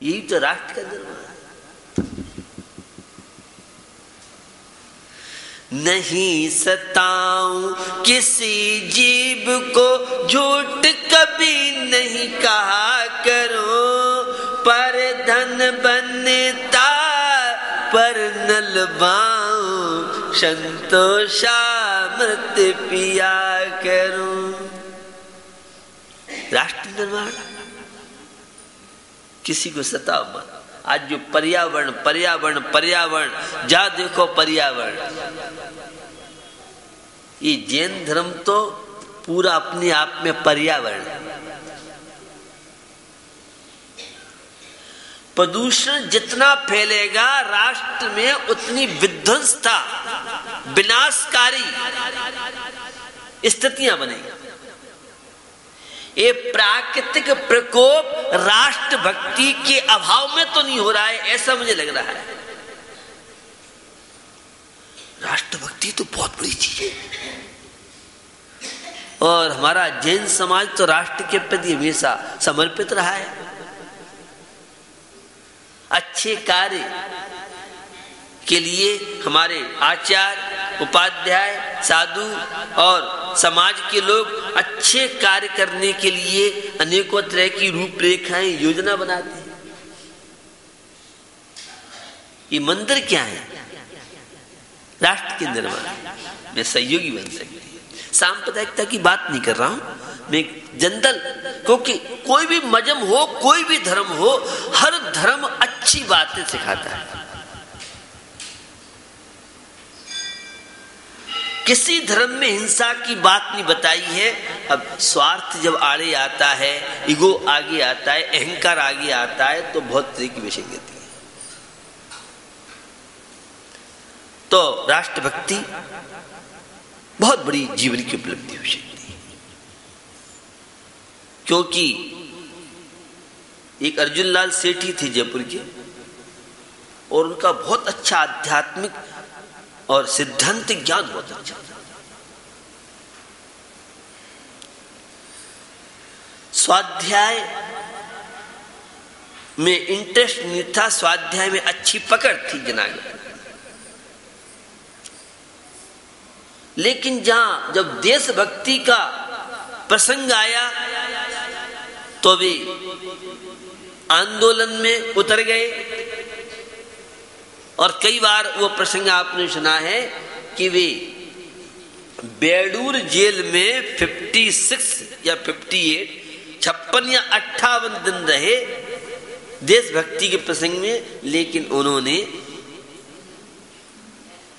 यही तो राष्ट्र का निर्माण है। नहीं सताऊं किसी जीव को, झूठ कभी नहीं कहा करो, पर धन बनता पर नलवाऊं, संतोषामृत पिया करूं। राष्ट्र निर्माण, किसी को सताओ मत। आज जो पर्यावरण पर्यावरण पर्यावरण, जा देखो पर्यावरण, ये जैन धर्म तो पूरा अपने आप में पर्यावरण। प्रदूषण जितना फैलेगा राष्ट्र में उतनी विध्वंसता, विनाशकारी स्थितियां बनेगी। ये प्राकृतिक प्रकोप राष्ट्रभक्ति के अभाव में तो नहीं हो रहा है, ऐसा मुझे लग रहा है। राष्ट्रभक्ति तो बहुत बड़ी चीज है, और हमारा जैन समाज तो राष्ट्र के प्रति हमेशा समर्पित रहा है। अच्छे कार्य के लिए हमारे आचार्य, उपाध्याय, साधु और समाज के लोग अच्छे कार्य करने के लिए अनेकों तरह की रूपरेखाएं, योजना बनाते हैं। ये मंदिर क्या है? राष्ट्र के निर्माण में सहयोगी बन सकते हैं। सांप्रदायिकता की बात नहीं कर रहा हूं मैं, जनरल, क्योंकि कोई भी मजहब हो, कोई भी धर्म हो, हर धर्म अच्छी बातें सिखाता है। किसी धर्म में हिंसा की बात नहीं बताई है। अब स्वार्थ जब आड़े आता है, ईगो आगे आता है, अहंकार आगे आता है, तो बहुत तरह की विषय कहती है। तो राष्ट्रभक्ति बहुत बड़ी जीवन की उपलब्धि हो सकती है, क्योंकि एक अर्जुन लाल सेठी थे जयपुर के, और उनका बहुत अच्छा आध्यात्मिक और सिद्धांतिक ज्ञान बहुत अच्छा था। स्वाध्याय में इंटरेस्ट नहीं था, स्वाध्याय में अच्छी पकड़ थी जनागर। लेकिन जब देशभक्ति का प्रसंग आया तो वे आंदोलन में उतर गए। और कई बार वो प्रसंग आपने सुना है कि वे बेडूर जेल में 56 या 58, 56 या 58 दिन रहे देशभक्ति के प्रसंग में। लेकिन उन्होंने,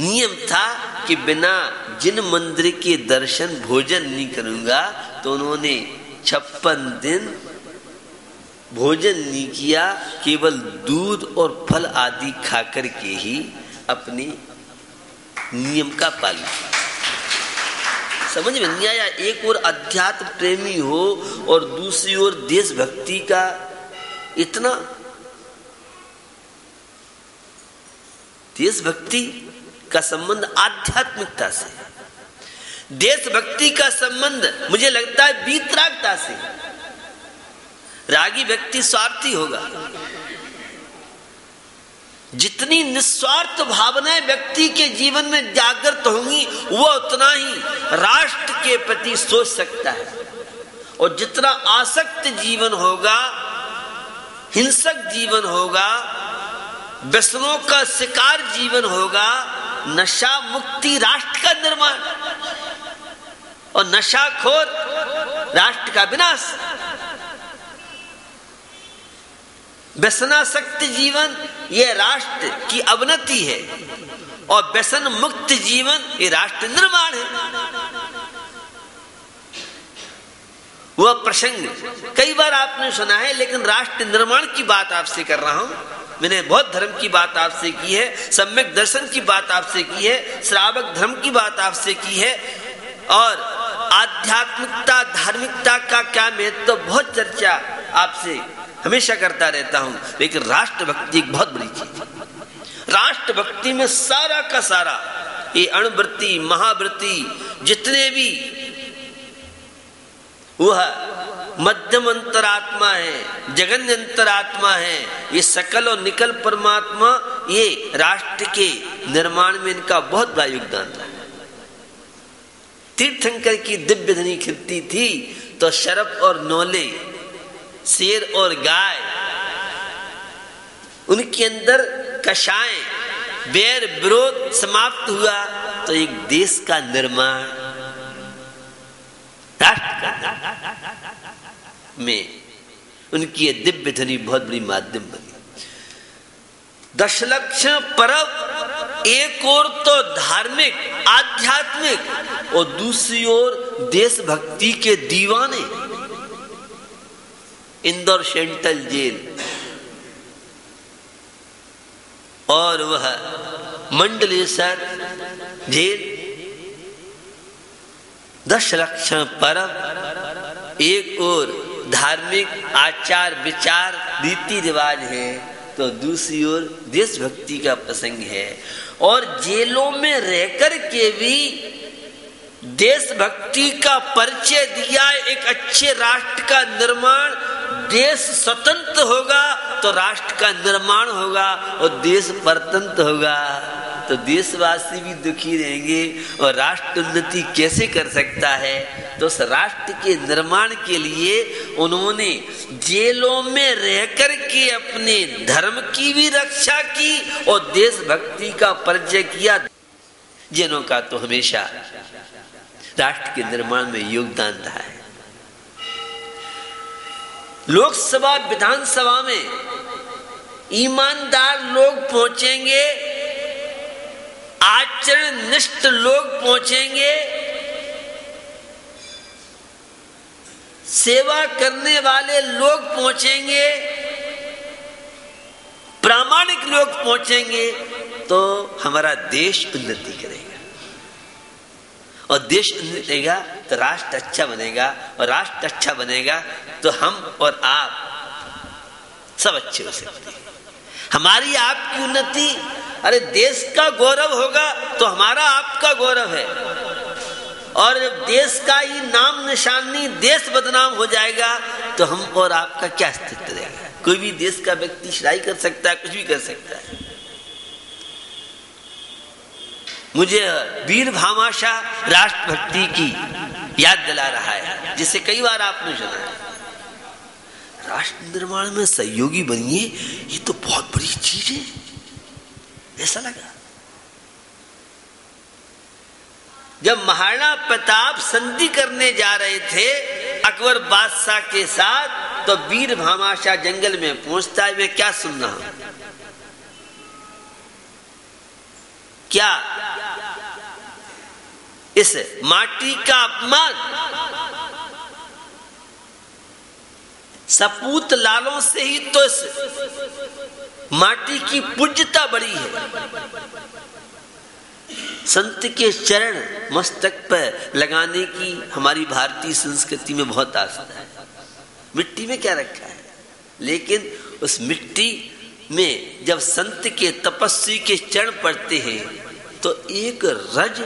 नियम था कि बिना जिन मंदिर के दर्शन भोजन नहीं करूंगा, तो उन्होंने 56 दिन भोजन नहीं किया, केवल दूध और फल आदि खाकर के ही अपने नियम का पालन किया। समझ में नहीं आया? एक और अध्यात्म प्रेमी हो और दूसरी ओर देशभक्ति का इतना। देशभक्ति का संबंध आध्यात्मिकता से, देशभक्ति का संबंध मुझे लगता है वीतरागता से। रागी व्यक्ति स्वार्थी होगा। जितनी निस्वार्थ भावनाएं व्यक्ति के जीवन में जागृत होंगी, वो उतना ही राष्ट्र के प्रति सोच सकता है। और जितना आसक्त जीवन होगा, हिंसक जीवन होगा, व्यसनों का शिकार जीवन होगा, नशा मुक्ति राष्ट्र का निर्माण और नशाखोर राष्ट्र का विनाश। व्यसनासक्त जीवन यह राष्ट्र की अवनति है, और व्यसन मुक्त जीवन ये राष्ट्र निर्माण है। वह प्रसंग कई बार आपने सुना है, लेकिन राष्ट्र निर्माण की बात आपसे कर रहा हूं। मैंने बौद्ध धर्म की बात आपसे की है, सम्यक दर्शन की बात आपसे की है, श्रावक धर्म की बात आपसे की है, और आध्यात्मिकता, धार्मिकता का क्या महत्व, तो बहुत चर्चा आपसे हमेशा करता रहता हूं। लेकिन राष्ट्रभक्ति एक बहुत बड़ी चीज है। राष्ट्रभक्ति में सारा का सारा ये अणुवृत्ति, महावृत्ति, जितने भी वह मध्यम अंतरात्मा है, जगन्य अंतरात्मा है, ये सकल और निकल परमात्मा, ये राष्ट्र के निर्माण में इनका बहुत बड़ा योगदान रहा। तीर्थंकर की दिव्य धनी खिलती थी तो शरफ और नौले, शेर और गाय, उनके अंदर कषाय, बैर विरोध समाप्त हुआ तो एक देश का निर्माण, राष्ट्र का में उनकी ये दिव्य ध्वनि बहुत बड़ी माध्यम बनी। दशलक्षण पर्व एक ओर तो धार्मिक आध्यात्मिक और दूसरी ओर देशभक्ति के दीवाने। इंदौर सेंट्रल जेल और वह मंडलेश्वर जेल, दशलक्षण पर्व एक ओर धार्मिक आचार विचार रीति रिवाज है तो दूसरी ओर देशभक्ति का प्रसंग है। और जेलों में रहकर के भी देशभक्ति का परिचय दिया। एक अच्छे राष्ट्र का निर्माण, देश स्वतंत्र होगा तो राष्ट्र का निर्माण होगा, और देश परतंत्र होगा तो देशवासी भी दुखी रहेंगे और राष्ट्र उन्नति कैसे कर सकता है। तो उस राष्ट्र के निर्माण के लिए उन्होंने जेलों में रहकर के अपने धर्म की भी रक्षा की और देशभक्ति का परिचय किया। जिनों का तो हमेशा राष्ट्र के निर्माण में योगदान रहा है। लोकसभा विधानसभा में ईमानदार लोग पहुंचेंगे, आचरण निष्ठ लोग पहुंचेंगे, सेवा करने वाले लोग पहुंचेंगे, प्रामाणिक लोग पहुंचेंगे तो हमारा देश उन्नति करेगा। और देश उन्नति करेगा तो राष्ट्र अच्छा बनेगा, और राष्ट्र अच्छा बनेगा तो हम और आप सब अच्छे हो सकते हैं। हमारी आपकी उन्नति, अरे देश का गौरव होगा तो हमारा आपका गौरव है। और जब देश का ही नाम निशानी देश बदनाम हो जाएगा तो हम और आपका क्या अस्तित्व रहेगा। कोई भी देश का व्यक्ति शराई कर सकता है, कुछ भी कर सकता है। मुझे वीर भामाशाह राष्ट्रभक्ति की याद दिला रहा है, जिसे कई बार आपने सुना है। राष्ट्र निर्माण में सहयोगी बनिए, ये तो बहुत बड़ी चीज है, ऐसा लगा। जब महाराणा प्रताप संधि करने जा रहे थे अकबर बादशाह के साथ, तो वीर भामाशाह जंगल में पहुंचता है। मैं क्या सुन रहा हूं, क्या इस माटी का अपमान सपूत लालों से ही तो इस माटी की पूज्यता बढ़ी है। संत के चरण मस्तक पर लगाने की हमारी भारतीय संस्कृति में बहुत आस्था है। मिट्टी में क्या रखा है, लेकिन उस मिट्टी में जब संत के तपस्वी के चरण पड़ते हैं तो एक रज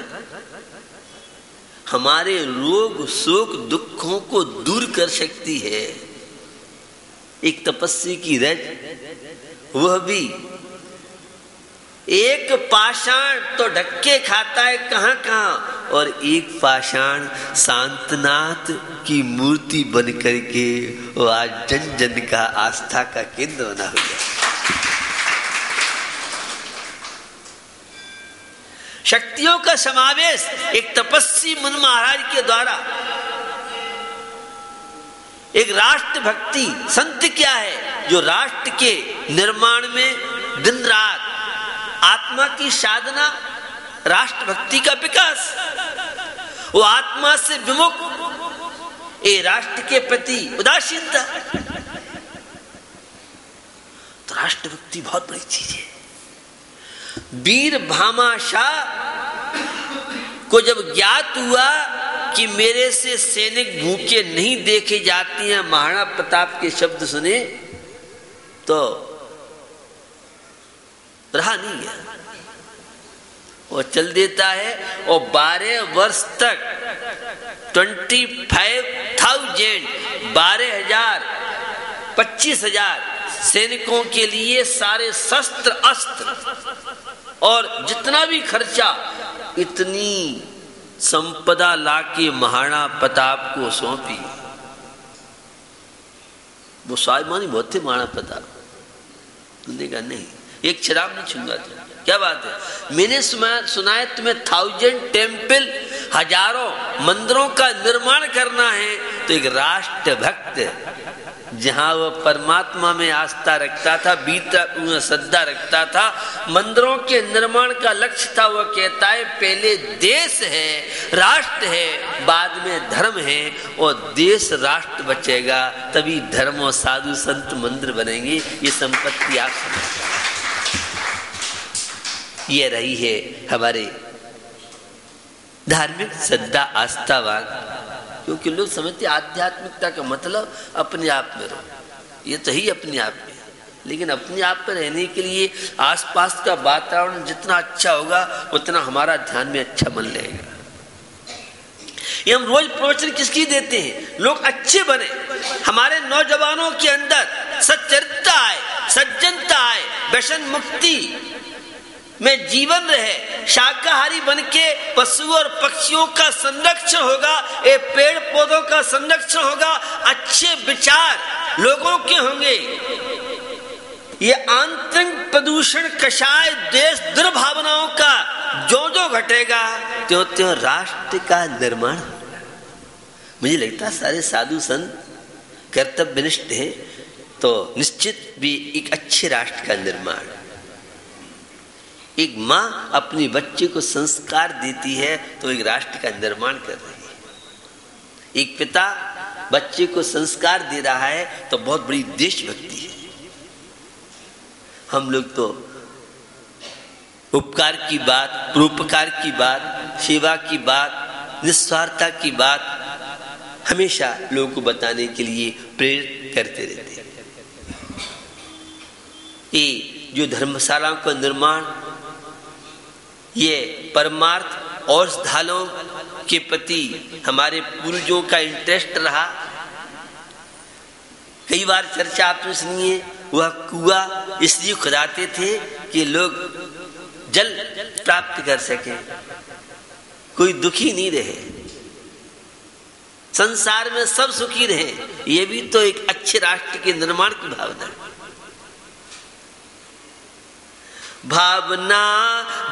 हमारे रोग शोक दुखों को दूर कर सकती है। एक तपस्वी की रज, वह भी एक पाषाण तो ढक्के खाता है कहां कहां, और एक पाषाण शांतनाथ की मूर्ति बन करके वो आज जन जन का आस्था का केंद्र बना हुआ। शक्तियों का समावेश एक तपस्वी मुनि महाराज के द्वारा। एक राष्ट्र भक्ति संत क्या है, जो राष्ट्र के निर्माण में दिन रात आत्मा की साधना, राष्ट्र भक्ति का विकास, वो आत्मा से विमुख, ये राष्ट्र के प्रति उदासीनता। तो राष्ट्र भक्ति बहुत बड़ी चीज है। वीर भामाशाह को जब ज्ञात हुआ कि मेरे से सैनिक भूखे नहीं देखे जाते हैं, महाराणा प्रताप के शब्द सुने तो रहा नहीं गया, वो चल देता है। और 12 वर्ष तक 25,000 12,000 25,000 सैनिकों के लिए सारे शस्त्र अस्त्र और जितना भी खर्चा, इतनी संपदा लाके महाराणा प्रताप को सौंपी। वो स्वाभिमानी बहुत थे महाराणा प्रताप। तुमने कहा नहीं, एक शराब नहीं छूंगा था। क्या बात है, मैंने सुना है तुम्हें 1000 टेम्पल, हजारों मंदिरों का निर्माण करना है। तो एक राष्ट्र भक्त जहां वह परमात्मा में आस्था रखता था, बीता श्रद्धा रखता था, मंदिरों के निर्माण का लक्ष्य था। वह कहता है पहले देश है, राष्ट्र है, बाद में धर्म है, और देश राष्ट्र बचेगा तभी धर्म और साधु संत मंदिर बनेंगे। ये संपत्ति आप समझते, ये रही है हमारे धार्मिक श्रद्धा आस्थावान। क्योंकि लोग समझते आध्यात्मिकता का मतलब अपने आप में रहो, ये तो ही अपने आप में, लेकिन अपने आप में रहने के लिए आसपास का वातावरण जितना अच्छा होगा उतना हमारा ध्यान में अच्छा मन लगेगा। ये हम रोज प्रवचन किसकी देते हैं, लोग अच्छे बने, हमारे नौजवानों के अंदर सच्चरित्रता आए, सज्जनता आए, व्यसन मुक्ति में जीवन रहे, शाकाहारी बनके पशुओं और पक्षियों का संरक्षण होगा, ये पेड़ पौधों का संरक्षण होगा, अच्छे विचार लोगों के होंगे। ये आंतरिक प्रदूषण, कषाय, देश दुर्भावनाओं का जो घटेगा त्यों त्यों राष्ट्र का निर्माण होगा। मुझे लगता है सारे साधु संत कर्तव्यनिष्ठ हैं, तो निश्चित भी एक अच्छे राष्ट्र का निर्माण। एक माँ अपने बच्चे को संस्कार देती है तो एक राष्ट्र का निर्माण कर रही है। एक पिता बच्चे को संस्कार दे रहा है तो बहुत बड़ी देशभक्ति है। हम लोग तो उपकार की बात, परोपकार की बात, सेवा की बात, निस्वार्थता की बात हमेशा लोगों को बताने के लिए प्रेरित करते रहते हैं। ये जो धर्मशालाओं का निर्माण, ये परमार्थ और औषधालयों के प्रति हमारे पूर्वजों का इंटरेस्ट रहा। कई बार चर्चा आपने सुनी है, वह कुआं इसलिए खुदाते थे कि लोग जल प्राप्त कर सके, कोई दुखी नहीं रहे, संसार में सब सुखी रहे। ये भी तो एक अच्छे राष्ट्र के निर्माण की भावना है। भावना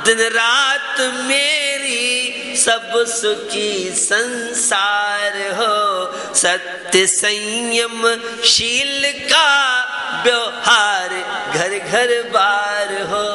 दिन रात मेरी सब सुखी संसार हो, सत्य संयम शील का व्यवहार घर घर बार हो।